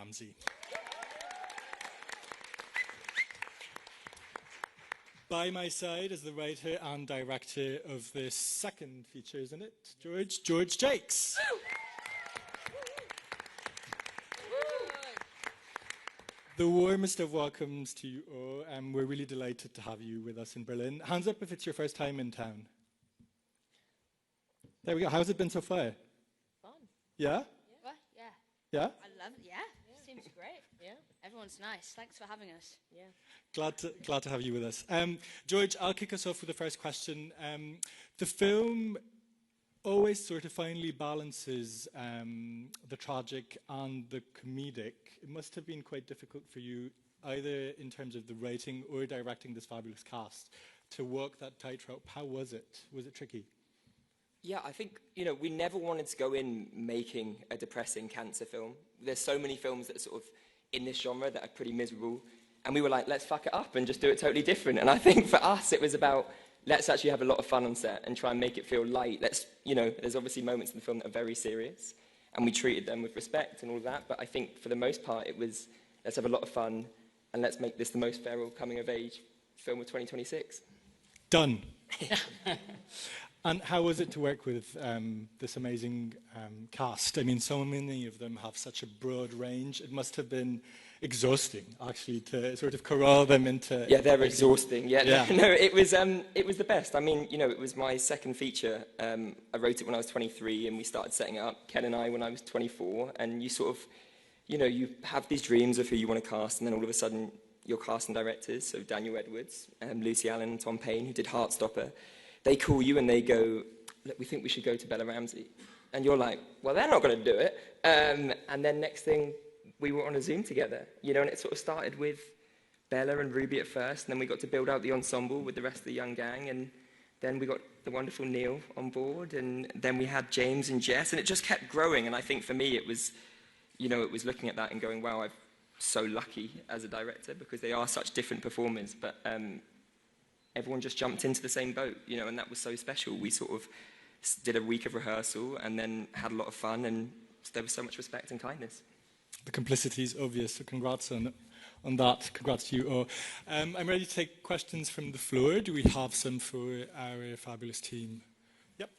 Ramsey. By my side is the writer and director of this second feature, isn't it, George? George Jakes. The warmest of welcomes to you all, and we're really delighted to have you with us in Berlin. Hands up if it's your first time in town. There we go. How's it been so far? Fun. Yeah? Yeah. Yeah? I love it. Yeah. Seems great. Yeah. Everyone's nice. Thanks for having us. Yeah. Glad to have you with us. George, I'll kick us off with the first question. The film always sort of finely balances the tragic and the comedic. It must have been quite difficult for you, either in terms of the writing or directing this fabulous cast, to walk that tightrope. How was it? Was it tricky? Yeah, I think, we never wanted to go in making a depressing cancer film. There's so many films that are sort of in this genre that are pretty miserable. And we were like, let's fuck it up and just do it totally different. And I think for us, it was about, let's actually have a lot of fun on set and try and make it feel light. There's obviously moments in the film that are very serious, and we treated them with respect and all of that. But I think for the most part, it was, let's have a lot of fun and let's make this the most feral coming-of-age film of 2026. Done. And how was it to work with this amazing cast? I mean, so many of them have such a broad range. It must have been exhausting, actually, to sort of corral them into... Yeah, they're exhausting. Yeah. No, it was the best. I mean, it was my second feature. I wrote it when I was 23, and we started setting it up, Ken and I, when I was 24. And you sort of, you have these dreams of who you want to cast, and then all of a sudden, your casting directors, so Daniel Edwards, Lucy Allen, and Tom Payne, who did Heartstopper, they call you and they go, look, we think we should go to Bella Ramsey. And you're like, well, they're not going to do it. And then next thing, we were on a Zoom together, and it sort of started with Bella and Ruby at first, and then we got to build out the ensemble with the rest of the young gang, and then we got the wonderful Neil on board, and then we had James and Jess, and it just kept growing. And I think for me, it was, it was looking at that and going, wow, I'm so lucky as a director, because they are such different performers, but everyone just jumped into the same boat, and that was so special. We sort of did a week of rehearsal and then had a lot of fun, and there was so much respect and kindness. The complicity is obvious, so congrats on that. Congrats to you all. I'm ready to take questions from the floor. Do we have some for our fabulous team? Yep.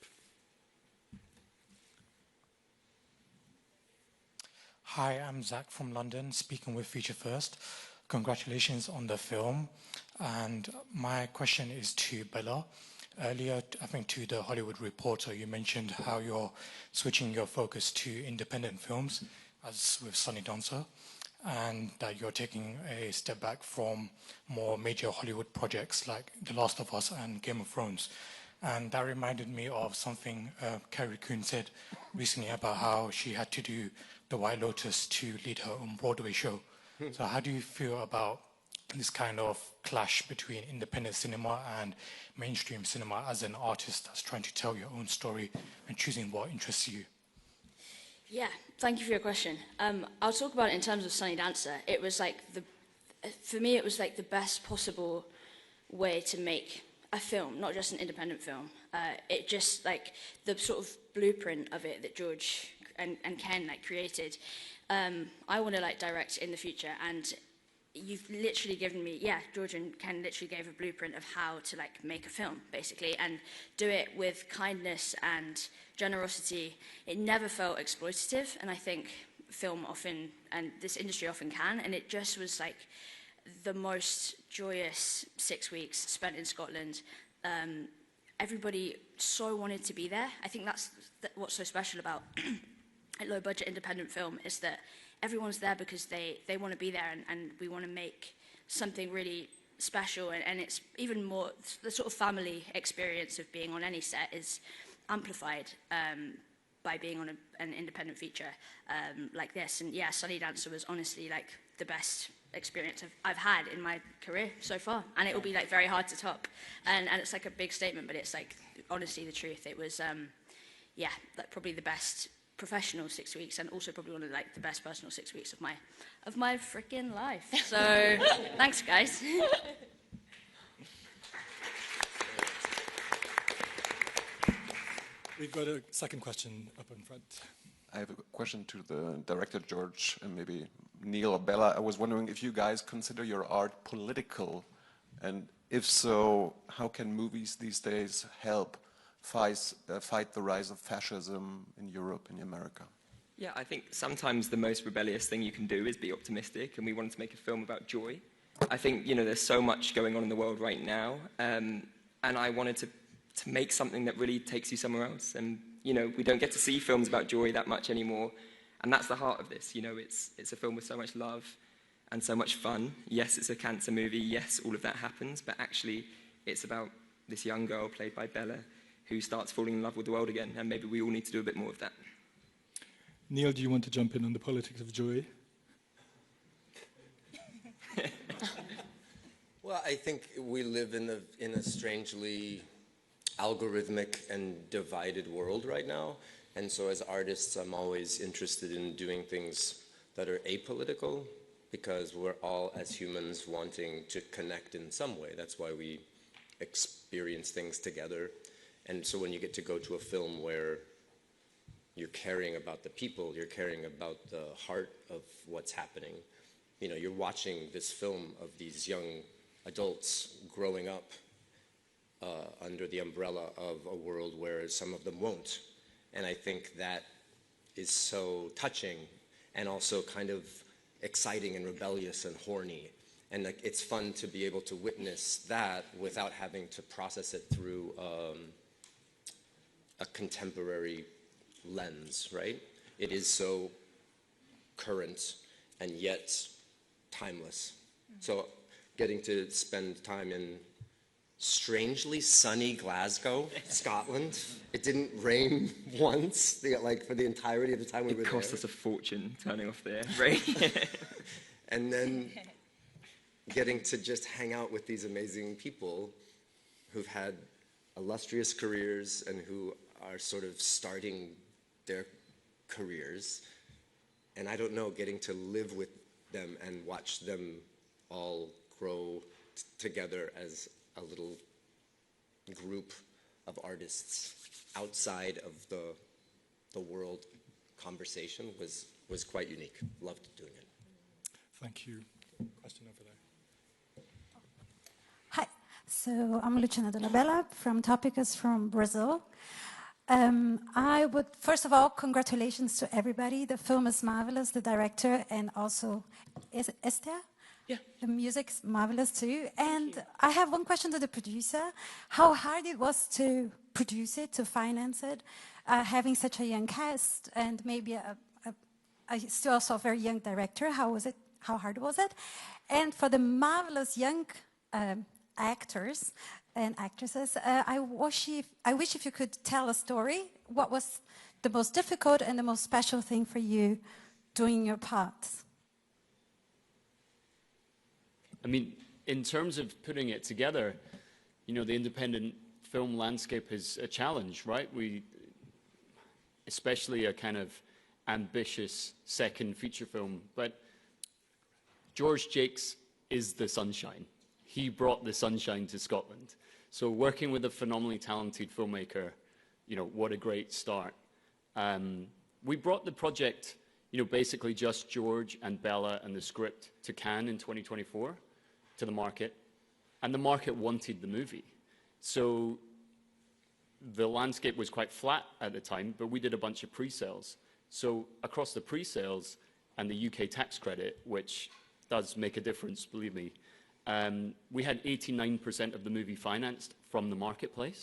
Hi, I'm Zach from London, speaking with Feature First. Congratulations on the film. And my question is to Bella. Earlier, I think to the Hollywood Reporter, you mentioned how you're switching your focus to independent films, as with Sunny Dancer, and that you're taking a step back from more major Hollywood projects like The Last of Us and Game of Thrones. And that reminded me of something Carrie Coon said recently about how she had to do The White Lotus to lead her own Broadway show. So how do you feel about this kind of clash between independent cinema and mainstream cinema as an artist that's trying to tell your own story and choosing what interests you? Yeah, thank you for your question. I'll talk about it in terms of Sunny Dancer. It was like for me, it was like the best possible way to make a film, not just an independent film. It just like the sort of blueprint of it that George and Ken created. I want to direct in the future, and you've literally given me, George and Ken literally gave a blueprint of how to make a film, basically, and do it with kindness and generosity. It never felt exploitative, and I think film often, and this industry often can, and it just was the most joyous 6 weeks spent in Scotland. Everybody so wanted to be there. I think that's what's so special about a low-budget independent film, is that everyone's there because they want to be there, and we want to make something really special, and it's even more, the sort of family experience of being on any set is amplified by being on an independent feature like this. And yeah, Sunny Dancer was honestly the best experience I've had in my career so far, and it will be very hard to top, and it's a big statement, but it's honestly the truth. It was probably the best professional 6 weeks, and also probably one of the best personal 6 weeks of my freaking life. So thanks, guys. We've got a second question up in front. I have a question to the director, George, and maybe Neil or Bella. I was wondering if you guys consider your art political, and if so, how can movies these days help fight the rise of fascism in Europe and America? Yeah, I think sometimes the most rebellious thing you can do is be optimistic, and we wanted to make a film about joy. I think, there's so much going on in the world right now, and I wanted to make something that really takes you somewhere else. And, we don't get to see films about joy that much anymore, and that's the heart of this. It's a film with so much love and so much fun. Yes, it's a cancer movie. Yes, all of that happens, but actually it's about this young girl played by Bella who starts falling in love with the world again, and maybe we all need to do a bit more of that. Neil, do you want to jump in on the politics of joy? Well, I think we live in a strangely algorithmic and divided world right now. And so as artists, I'm always interested in doing things that are apolitical, because we're all, as humans, wanting to connect in some way. That's why we experience things together. And so when you get to go to a film where you're caring about the people, you're caring about the heart of what's happening, you're watching this film of these young adults growing up under the umbrella of a world where some of them won't. And I think that is so touching and also kind of exciting and rebellious and horny. And it's fun to be able to witness that without having to process it through a contemporary lens, right? It is so current and yet timeless. So getting to spend time in strangely sunny Glasgow, Scotland. It didn't rain once, for the entirety of the time we were there. It cost us a fortune turning off the rain. And then getting to just hang out with these amazing people who've had illustrious careers and who are sort of starting their careers. And I don't know, getting to live with them and watch them all grow together as a little group of artists outside of the world conversation was quite unique. Loved doing it. Thank you. Question over there. Hi, so I'm Luciana Della Bella from Topicus from Brazil. I would, first of all, congratulations to everybody. The film is marvelous, the director, and also Esther. Yeah. The music's marvelous too. And I have one question to the producer. How hard it was to produce it, to finance it, having such a young cast and maybe still also a very young director. How was it? How hard was it? And for the marvelous young actors and actresses, I wish if you could tell a story. What was the most difficult and the most special thing for you doing your parts? I mean, in terms of putting it together, the independent film landscape is a challenge, right? Especially a kind of ambitious second feature film. But George Jakes is the sunshine. He brought the sunshine to Scotland. So working with a phenomenally talented filmmaker, what a great start. We brought the project, basically just George and Bella and the script to Cannes in 2024. To the market, and the market wanted the movie. So the landscape was quite flat at the time, but we did a bunch of pre-sales. So across the pre-sales and the UK tax credit, which does make a difference, believe me, we had 89% of the movie financed from the marketplace.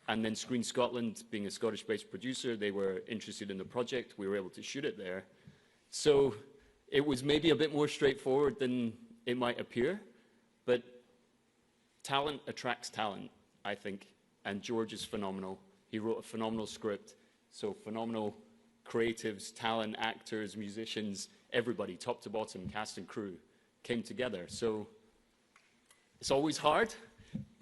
And then Screen Scotland, being a Scottish-based producer, they were interested in the project. We were able to shoot it there. So it was maybe a bit more straightforward than it might appear. But talent attracts talent, I think, and George is phenomenal. He wrote a phenomenal script, so phenomenal creatives, talent, actors, musicians, everybody, top to bottom, cast and crew, came together. So it's always hard,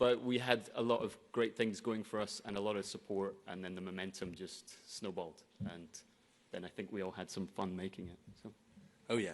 but we had a lot of great things going for us and a lot of support, and then the momentum just snowballed. And then I think we all had some fun making it. So. Oh, yeah.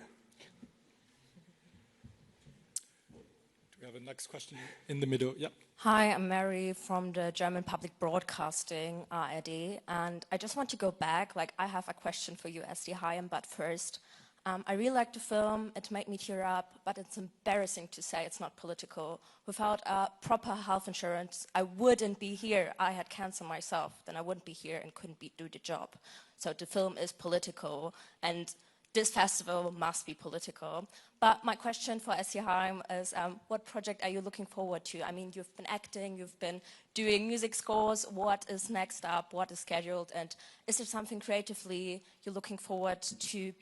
We have next question in the middle. Yeah. Hi, I'm Mary from the German Public Broadcasting, ARD, and I just want to go back. Like, I have a question for you, SD Hayem, but first, I really liked the film. It made me tear up, but it's embarrassing to say it's not political. Without proper health insurance, I wouldn't be here. I had cancer myself, then I wouldn't be here and couldn't do the job. So the film is political, and this festival must be political. But my question for Esjeheim is, what project are you looking forward to? I mean, you've been acting, you've been doing music scores. What is next up? What is scheduled? And is there something creatively you're looking forward to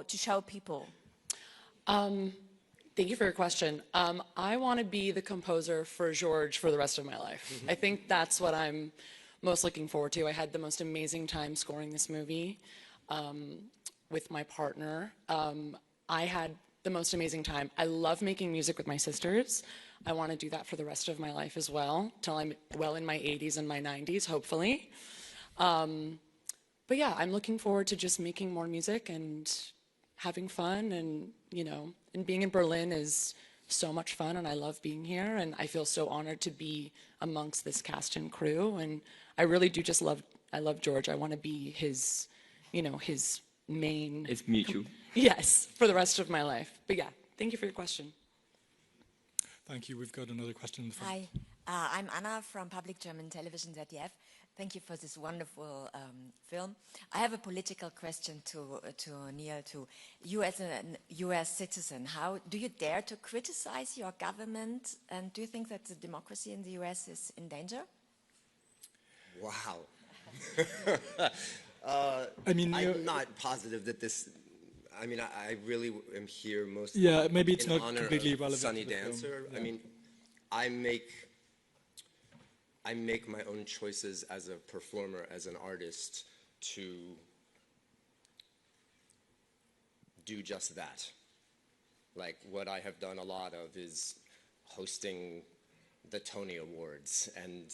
show people? Thank you for your question. I want to be the composer for George for the rest of my life. I think that's what I'm most looking forward to. I had the most amazing time scoring this movie with my partner. I had the most amazing time. I love making music with my sisters. I want to do that for the rest of my life as well, till I'm well in my 80s and my 90s, hopefully. But yeah, I'm looking forward to just making more music and having fun, and and being in Berlin is so much fun, and I love being here, and I feel so honored to be amongst this cast and crew, and I really do just I love George. I want to be his, his main... It's mutual. Yes, for the rest of my life. But yeah, thank you for your question. Thank you. We've got another question in the front. Hi, I'm Anna from Public German Television ZDF. Thank you for this wonderful film. I have a political question to Neil, to you as a US citizen. How do you dare to criticize your government, and do you think that the democracy in the US is in danger? Wow. I'm not positive that this... I really am here mostly maybe it's in not honor completely of relevant Sunny to the Dancer. film. Yeah. I make my own choices as a performer, as an artist, to do just that. Like, what I have done a lot of is hosting the Tony Awards and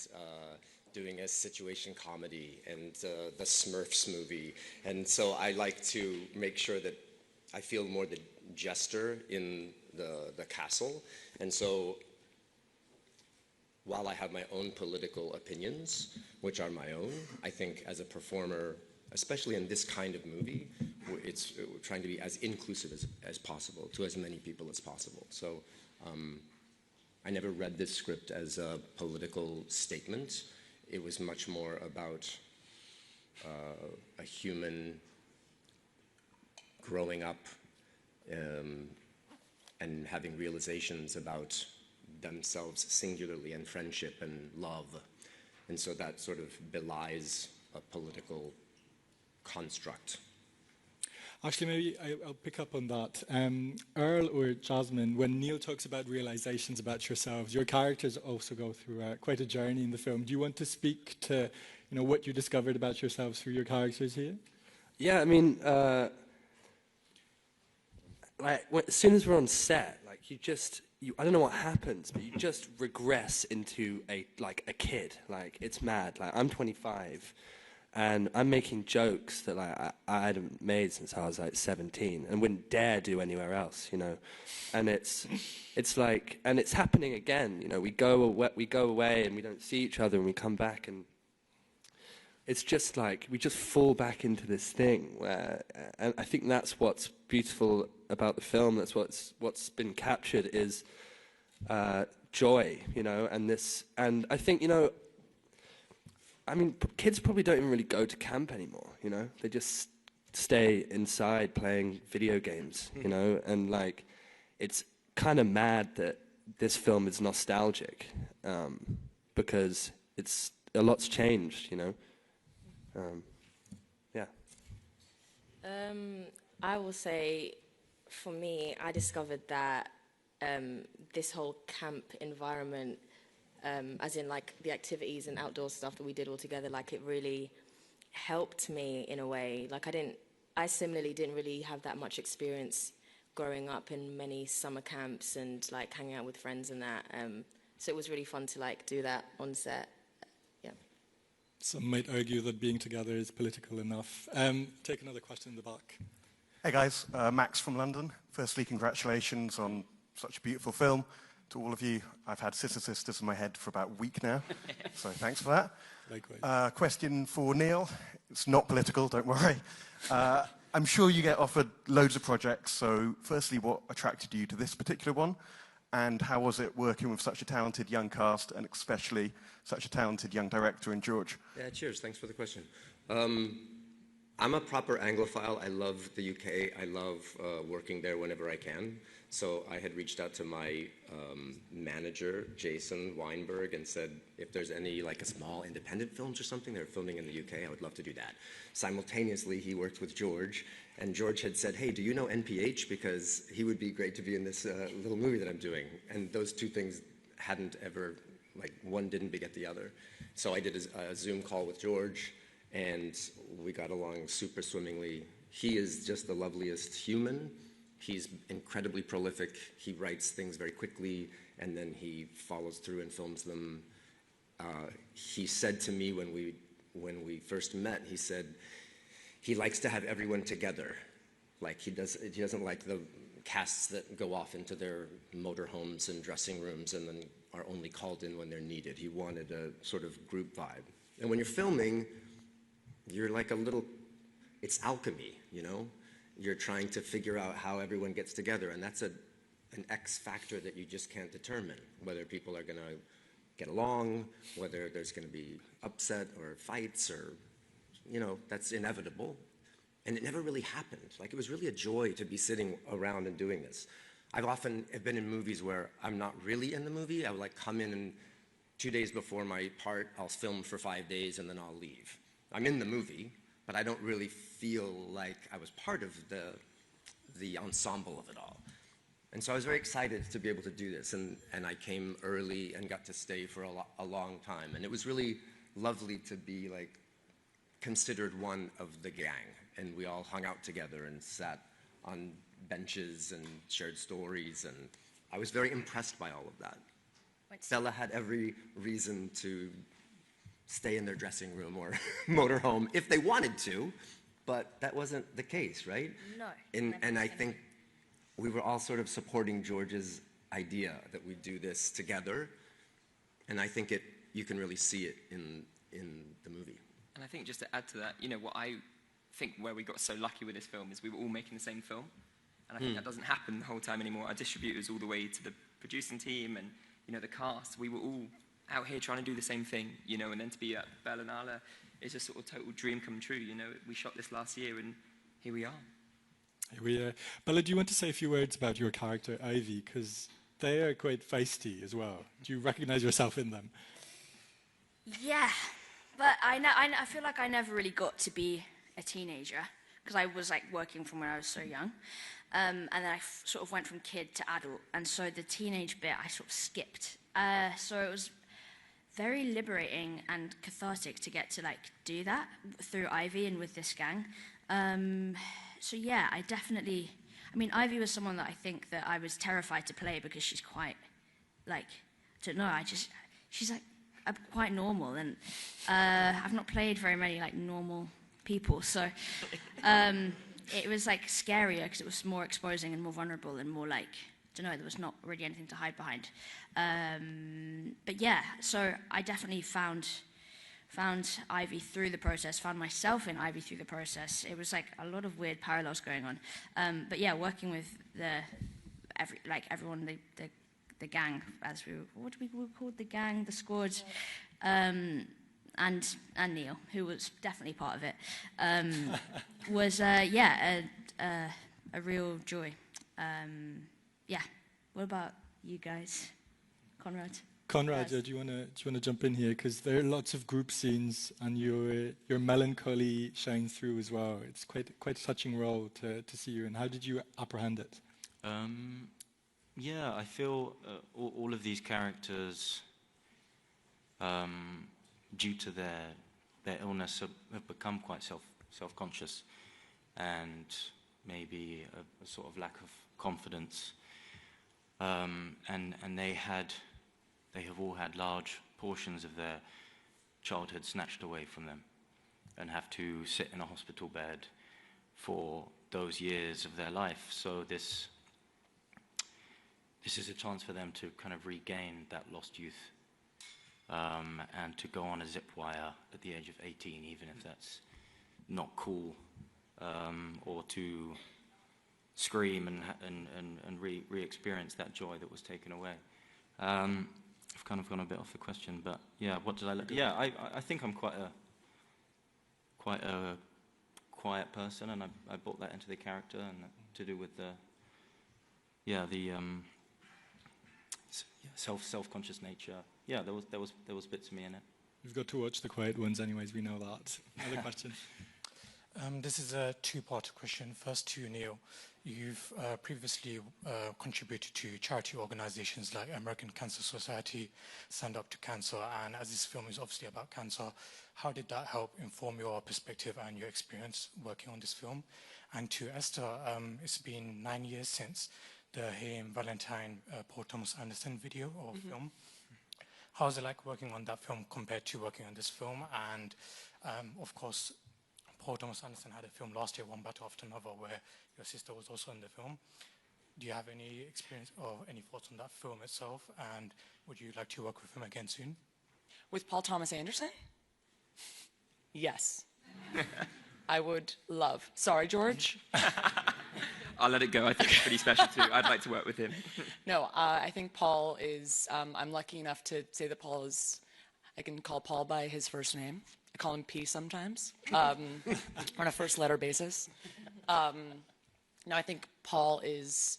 doing a situation comedy and the Smurfs movie. And so I like to make sure that I feel more the jester in the castle. And so while I have my own political opinions, which are my own, I think as a performer, especially in this kind of movie, it's trying to be as inclusive as possible to as many people as possible. So I never read this script as a political statement. It was much more about a human growing up and having realizations about themselves singularly, and friendship and love. And so that sort of belies a political construct. Actually, maybe I'll pick up on that. Earl or Jasmine, when Neil talks about realizations about yourselves, your characters also go through quite a journey in the film. Do you want to speak to what you discovered about yourselves through your characters here? Yeah, as soon as we're on set, I don't know what happens, but you just regress into a kid. It's mad. I'm 25, and I'm making jokes that I hadn't made since I was 17, and wouldn't dare do anywhere else, And it's happening again. We go away and we don't see each other, and we come back, and it's just we just fall back into this thing where, and I think that's what's beautiful about the film. That's what's been captured is joy, and I think kids probably don't even really go to camp anymore. They just stay inside playing video games. And it's kind of mad that this film is nostalgic because a lot's changed. Yeah. I will say, for me, I discovered that this whole camp environment, as in the activities and outdoor stuff that we did all together, it really helped me in a way. I similarly didn't really have that much experience growing up in many summer camps and hanging out with friends and that. So it was really fun to do that on set. Some might argue that being together is political enough. Take another question in the back. Hey guys, Max from London. Firstly, congratulations on such a beautiful film. to all of you. I've had Sister Sisters in my head for about a week now, so thanks for that. Likewise. Question for Neil. It's not political, don't worry. I'm sure you get offered loads of projects, so firstly, what attracted you to this particular one? And how was it working with such a talented young cast, and especially such a talented young director in George? Yeah, cheers. Thanks for the question. I'm a proper Anglophile. I love the UK. I love working there whenever I can. So I had reached out to my manager, Jason Weinberg, and said, if there's any like a small independent films or something they're filming in the UK, I would love to do that. Simultaneously, he worked with George, and George had said, hey, do you know NPH? Because he would be great to be in this little movie that I'm doing. And those two things hadn't ever, like one didn't beget the other. So I did a Zoom call with George, and we got along super swimmingly. He is just the loveliest human. He's incredibly prolific. He writes things very quickly, and then he follows through and films them. He said to me when we first met, he said he likes to have everyone together. Like he doesn't like the casts that go off into their motorhomes and dressing rooms and then are only called in when they're needed. He wanted a sort of group vibe. And when you're filming, you're like a little, it's alchemy, you know? You're trying to figure out how everyone gets together, and that's an X factor that you just can't determine, whether people are gonna get along, whether there's gonna be upset or fights or, you know, that's inevitable. And it never really happened. Like, it was really a joy to be sitting around and doing this. I've often been in movies where I'm not really in the movie. I would like come in and 2 days before my part, I'll film for 5 days and then I'll leave. I'm in the movie, but I don't really feel like I was part of the ensemble of it all. And so I was very excited to be able to do this, and I came early and got to stay for a long time. And it was really lovely to be like considered one of the gang, and we all hung out together and sat on benches and shared stories, and I was very impressed by all of that. Bella had every reason to stay in their dressing room or motorhome if they wanted to, but that wasn't the case, right? No. And I think we were all sort of supporting George's idea that we do this together, and I think you can really see it in the movie. And I think just to add to that, you know, what I think where we got so lucky with this film is we were all making the same film, and I think that doesn't happen the whole time anymore. Our distributors all the way to the producing team and, you know, the cast, we were all out here trying to do the same thing, you know, and then to be at Berlinale is a sort of total dream come true, you know. We shot this last year and here we are. Bella, do you want to say a few words about your character, Ivy? Because they are quite feisty as well. Do you recognize yourself in them? Yeah, but I feel like I never really got to be a teenager because I was like working from when I was so young. And then I sort of went from kid to adult. And so the teenage bit I sort of skipped. So it was very liberating and cathartic to get to like do that through Ivy and with this gang. So yeah, I mean, Ivy was someone that I think that I was terrified to play because she's quite, like, I don't know, she's like quite normal, and I've not played very many like normal people, so it was like scarier because it was more exposing and more vulnerable and more like, I don't know, there was not really anything to hide behind. But yeah, so I definitely found Ivy through the process, found myself in Ivy through the process. It was like a lot of weird parallels going on. But yeah, working with everyone, the gang, as what we called the gang, the squad, and Neil, who was definitely part of it, was a real joy. Yeah. What about you guys, Conrad? Conrad, do you want to jump in here? Because there are lots of group scenes, and your melancholy shines through as well. It's quite a touching role to see you. And how did you apprehend it? Yeah, I feel all of these characters, due to their illness, have become quite self-conscious, and maybe a sort of lack of confidence. And they have all had large portions of their childhood snatched away from them, and have to sit in a hospital bed for those years of their life. So this is a chance for them to kind of regain that lost youth, and to go on a zip wire at the age of 18, even if that's not cool, or to scream and re-experience that joy that was taken away. I've kind of gone a bit off the question, but yeah, what did I look? Yeah, I think I'm quite a quiet person, and I brought that into the character, and to do with the self-conscious nature. Yeah, there was bits of me in it. We've got to watch the quiet ones anyways, we know that. Another question? This is a two-part question. First to Neil. You've previously contributed to charity organizations like American Cancer Society, Stand Up to Cancer, and as this film is obviously about cancer, how did that help inform your perspective and your experience working on this film? And to Esther, it's been 9 years since the Hey I'm Valentine Paul Thomas Anderson video or film. How was it like working on that film compared to working on this film? And of course, Paul Thomas Anderson had a film last year, One Battle After Another, where your sister was also in the film. Do you have any experience or any thoughts on that film itself? And would you like to work with him again soon? With Paul Thomas Anderson? Yes. I would love. Sorry, George. I'll let it go. I think it's pretty special too. I'd like to work with him. No, I think Paul is, I'm lucky enough to say that Paul is, I can call Paul by his first name. I call him P sometimes, on a first letter basis. No, I think Paul is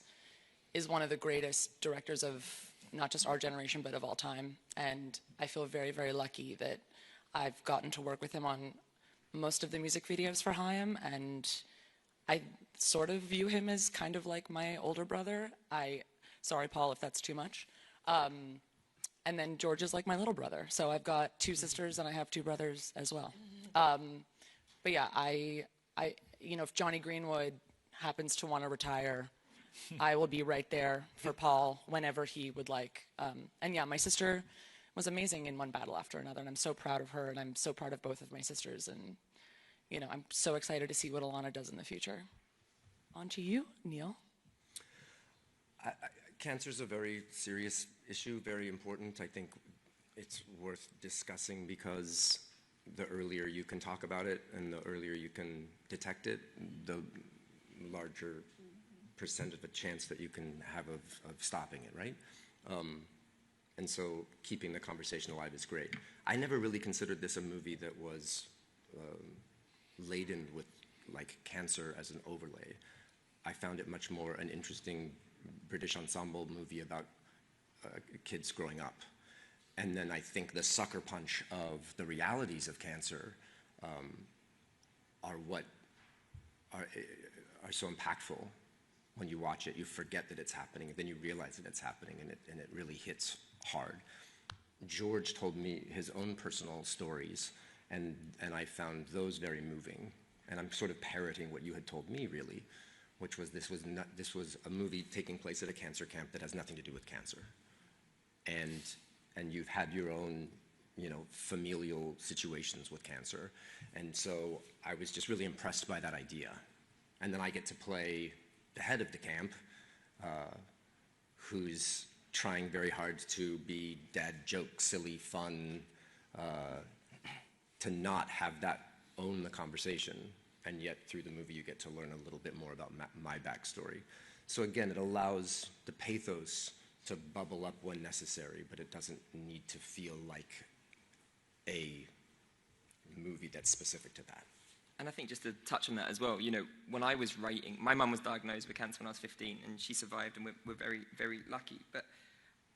one of the greatest directors of not just our generation, but of all time. And I feel very, very lucky that I've gotten to work with him on most of the music videos for Hayam, and I sort of view him as kind of like my older brother. Sorry, Paul, if that's too much. And then George is like my little brother. So I've got two sisters and I have two brothers as well. But yeah, if Johnny Greenwood happens to want to retire, I will be right there for Paul whenever he would like. And yeah, my sister was amazing in One Battle After Another, and I'm so proud of her, and I'm so proud of both of my sisters, and I'm so excited to see what Alana does in the future. On to you, Neil. Cancer is a very serious issue, very important. I think it's worth discussing because the earlier you can talk about it and the earlier you can detect it, the larger percent of a chance that you can have of stopping it, right? And so keeping the conversation alive is great. I never really considered this a movie that was laden with like cancer as an overlay. I found it much more an interesting British ensemble movie about kids growing up. And then I think the sucker punch of the realities of cancer are what are so impactful. When you watch it, you forget that it's happening, and then you realize that it's happening, and it really hits hard. George told me his own personal stories, and I found those very moving. And I'm sort of parroting what you had told me, really, which was this was a movie taking place at a cancer camp that has nothing to do with cancer, and you've had your own, familial situations with cancer, and so I was just really impressed by that idea. And then I get to play the head of the camp, who's trying very hard to be dad joke, silly, fun, to not have that own the conversation. And yet through the movie you get to learn a little bit more about my backstory. So again, it allows the pathos to bubble up when necessary, but it doesn't need to feel like a movie that's specific to that. And I think just to touch on that as well, when I was writing, my mum was diagnosed with cancer when I was 15, and she survived, and we're very, very lucky. But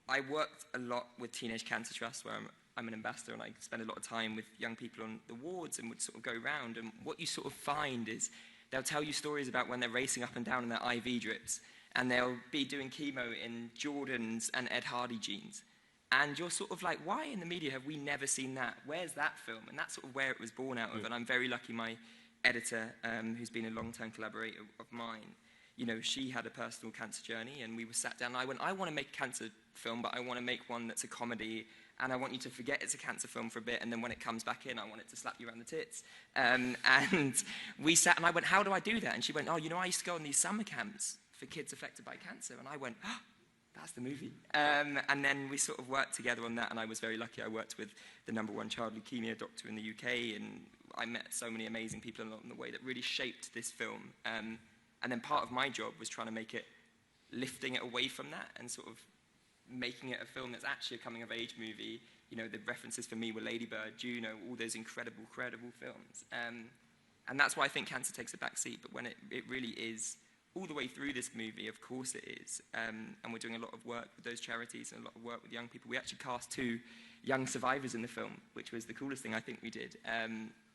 I worked a lot with Teenage Cancer Trust, where I'm an ambassador, and I spend a lot of time with young people on the wards and would sort of go around. And what you sort of find is they'll tell you stories about when they're racing up and down in their IV drips, and they'll be doing chemo in Jordans and Ed Hardy jeans. And you're sort of like, why in the media have we never seen that? Where's that film? And that's sort of where it was born out of. And I'm very lucky my editor, who's been a long-term collaborator of mine, she had a personal cancer journey, and we were sat down, and I went, I want to make a cancer film, but I want to make one that's a comedy, and I want you to forget it's a cancer film for a bit, and then when it comes back in, I want it to slap you around the tits. And we sat, and I went, how do I do that? And she went, I used to go on these summer camps for kids affected by cancer. And I went, that's the movie. And then we sort of worked together on that, and I was very lucky. I worked with the #1 child leukemia doctor in the UK, and I met so many amazing people along the way that really shaped this film. And then part of my job was trying to make it, lifting it away from that and sort of making it a film that's actually a coming-of-age movie. You know, the references for me were Lady Bird, Juno, all those incredible, credible films. And that's why I think cancer takes a back seat, but when it really is, all the way through this movie, of course it is. And we're doing a lot of work with those charities and a lot of work with young people. We actually cast 2 young survivors in the film, which was the coolest thing I think we did.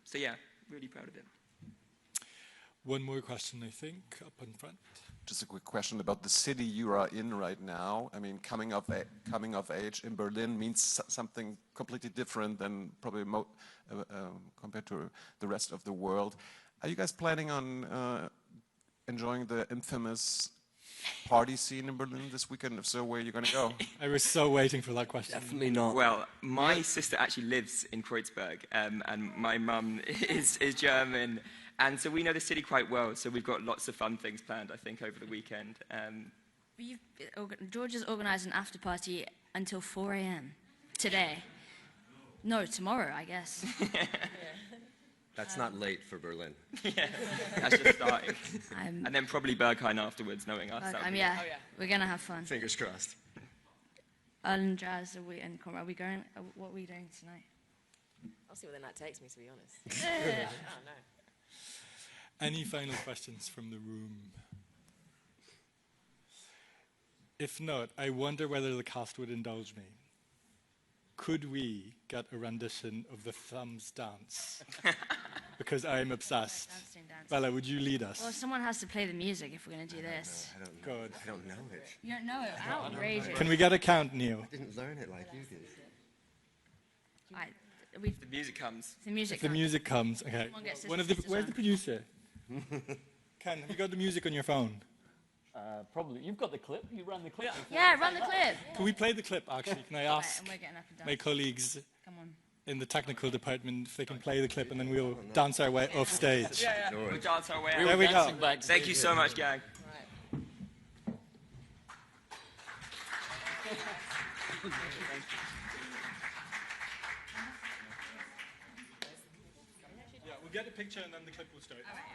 So yeah, really proud of it. One more question, I think, up in front. Just a quick question about the city you are in right now. I mean, coming of age in Berlin means something completely different than probably compared to the rest of the world. Are you guys planning on enjoying the infamous party scene in Berlin this weekend? If so, where are you going to go? I was so waiting for that question. Definitely not. Well, my sister actually lives in Kreuzberg, and my mum is German. And so we know the city quite well, so we've got lots of fun things planned, I think, over the weekend. George has organised an after party until 4 a.m. today. No, tomorrow, I guess. That's not late for Berlin. Yeah, that's just starting. And then probably Berghain afterwards, knowing us. Yeah, we're going to have fun. Fingers crossed. And Jazz, and Conrad, are we going? What are we doing tonight? I'll see where the night takes me, to be honest. Yeah. I don't know. Any final questions from the room? If not, I wonder whether the cast would indulge me. Could we get a rendition of the Thumbs Dance? Because I'm obsessed. Bella, would you lead us? Well, someone has to play the music if we're going to do this. I don't know. Good. I don't know it. You don't know it? Outrageous. Can we get a count, Neil? I didn't learn it like you did. The music comes. The music If the music comes, okay. Where's the producer? Ken, have you got the music on your phone? Probably. You've got the clip. You ran the clip. Yeah, run the clip. Can we play the clip, actually? Can I ask and we're getting up and down. my colleagues Come on. in the technical department if they can play the clip, and then we'll dance our way off stage? Yeah. We'll dance our way out. There we go. Thank you so much, gang. Yeah, we'll get a picture and then the clip will start. All right.